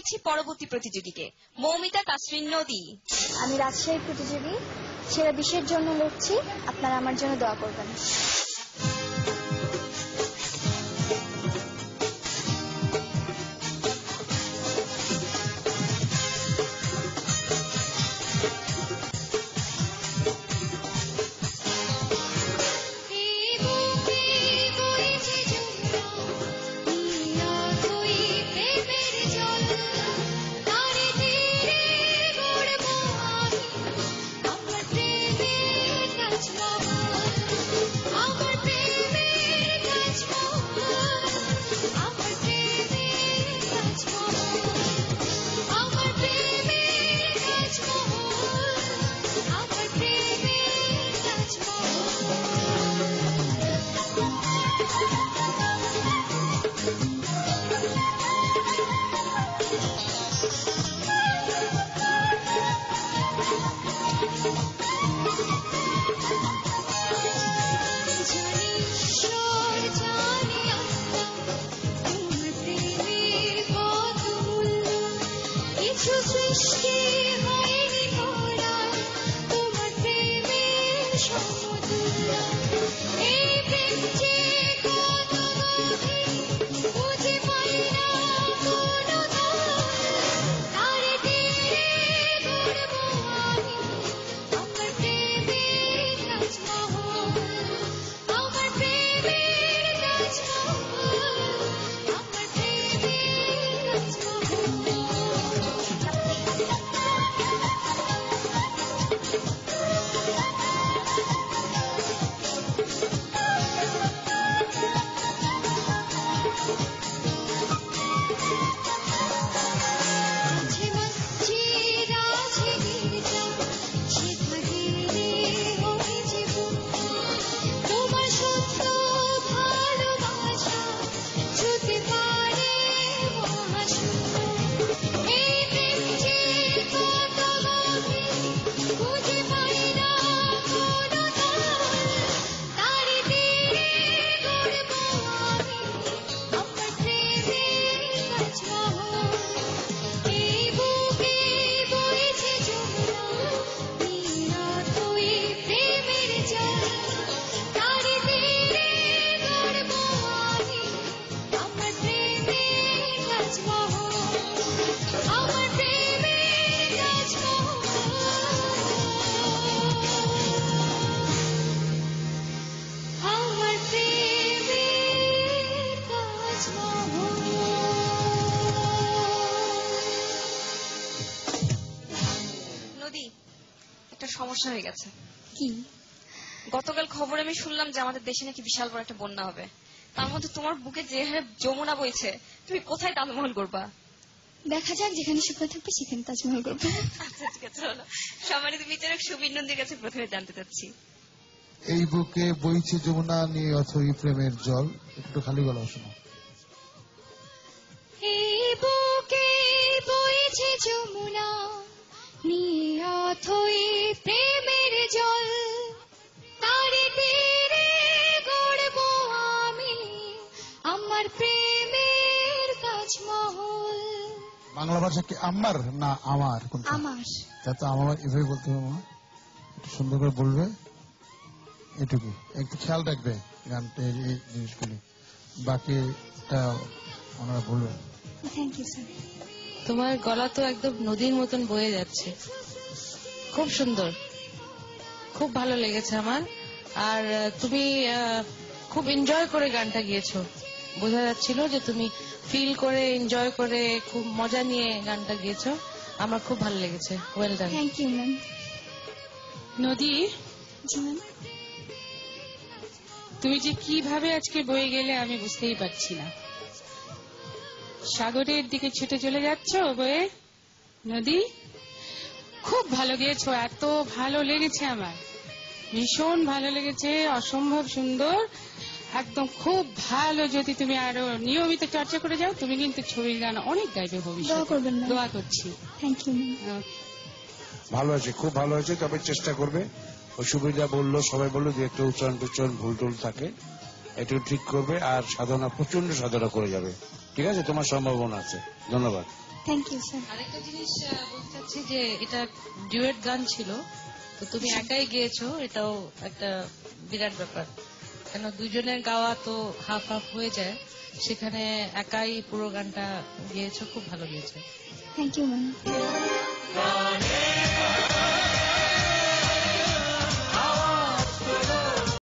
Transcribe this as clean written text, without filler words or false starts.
পেয়েছি পরবর্তী প্রতিযোগীকে, মৌমিতা কাসরিন নদী। আমি রাজশাহী প্রতিযোগী, সেরা বিশ্বের জন্য লড়ছি। আপনারা আমার জন্য দোয়া করবেন। সমস্যা হয়ে গেছে। কি? গতকাল খবর আমি শুনলাম যে আমাদের দেশে নাকি বিশাল বড় একটা বন্যা হবে। তার মধ্যে তোমার বুকে যে হারে যমুনা বইছে, তুমি কোথায় তাজমহল করবা? দেখা যাক, যেখানে সুখ থাকবে সেখানে তাজমহল করবো। আচ্ছা ঠিক আছে, চলো। সম্মানিত বিচারক সুবীর নন্দীর কাছে প্রথমে জানতে চাচ্ছি, এই বুকে বইছে যমুনা নিয়ে অথই প্রেমের জল, একটু খালি গলা শোনো। এই বুকে বইছে যমুনা নিয়ে অথই প্রেমের জল, তারে তীরে গড়বো আমি আমার প্রেমের তাজমহল। বাংলা ভাষা কি আমার না আমার? আমার। তা তো আমার এভাবে বলতে হবে, মা একটু সুন্দর করে বলবে, এটুকু একটু খেয়াল রাখবে গানটা, এই জিনিসগুলি, বাকিটা ওনারা বলবেন। Thank you sir. তোমার গলা তো একদম নদীর মতন বয়ে যাচ্ছে, খুব সুন্দর, খুব ভালো লেগেছে আমার। আর তুমি খুব এনজয় করে গানটা গিয়েছো, বোঝা যাচ্ছিল যে তুমি ফিল করে এনজয় করে খুব মজা নিয়ে গানটা গিয়েছো, আমার খুব ভালো লেগেছে। Well done. Thank you ma'am. নদী, তুমি যে কিভাবে আজকে বয়ে গেলে আমি বুঝতেই পারছি না। সাগরের দিকে ছুটে চলে যাচ্ছ বয়ে? নদী, খুব ভালো গেয়েছো, এত ভালো লেগেছে আমার, ভীষণ ভালো লেগেছে, অসম্ভব সুন্দর, একদম খুব ভালো। যদি তুমি আরো নিয়মিত চর্চা করে যাও, তুমি কিন্তু ছবির গান অনেক গাইবে ভবিষ্যতে। দোয়া করছি। Thank you. ভালো হয়েছে, খুব ভালো হয়েছে, তবে চেষ্টা করবে, অসুবিধা বললো, সবাই বললো যে একটু উচ্চারণ ভুল টুল থাকে, একটু ঠিক করবে, আর সাধনা, প্রচন্ড সাধনা করে যাবে, ঠিক আছে? তোমার সম্ভাবনা আছে। ধন্যবাদ। Thank you sir. আরেকটা জিনিস বলতে চাচ্ছি যে এটা ডুয়েট গান ছিল, তো তুমি একাই গেয়েছো, এটাও একটা বিরাট ব্যাপার। কেন দুজনের গাওয়া তো হাফ হাফ হয়ে যায়, সেখানে একাই পুরো গানটা গেয়েছো, খুব ভালো গেয়েছো। Thank you ma'am.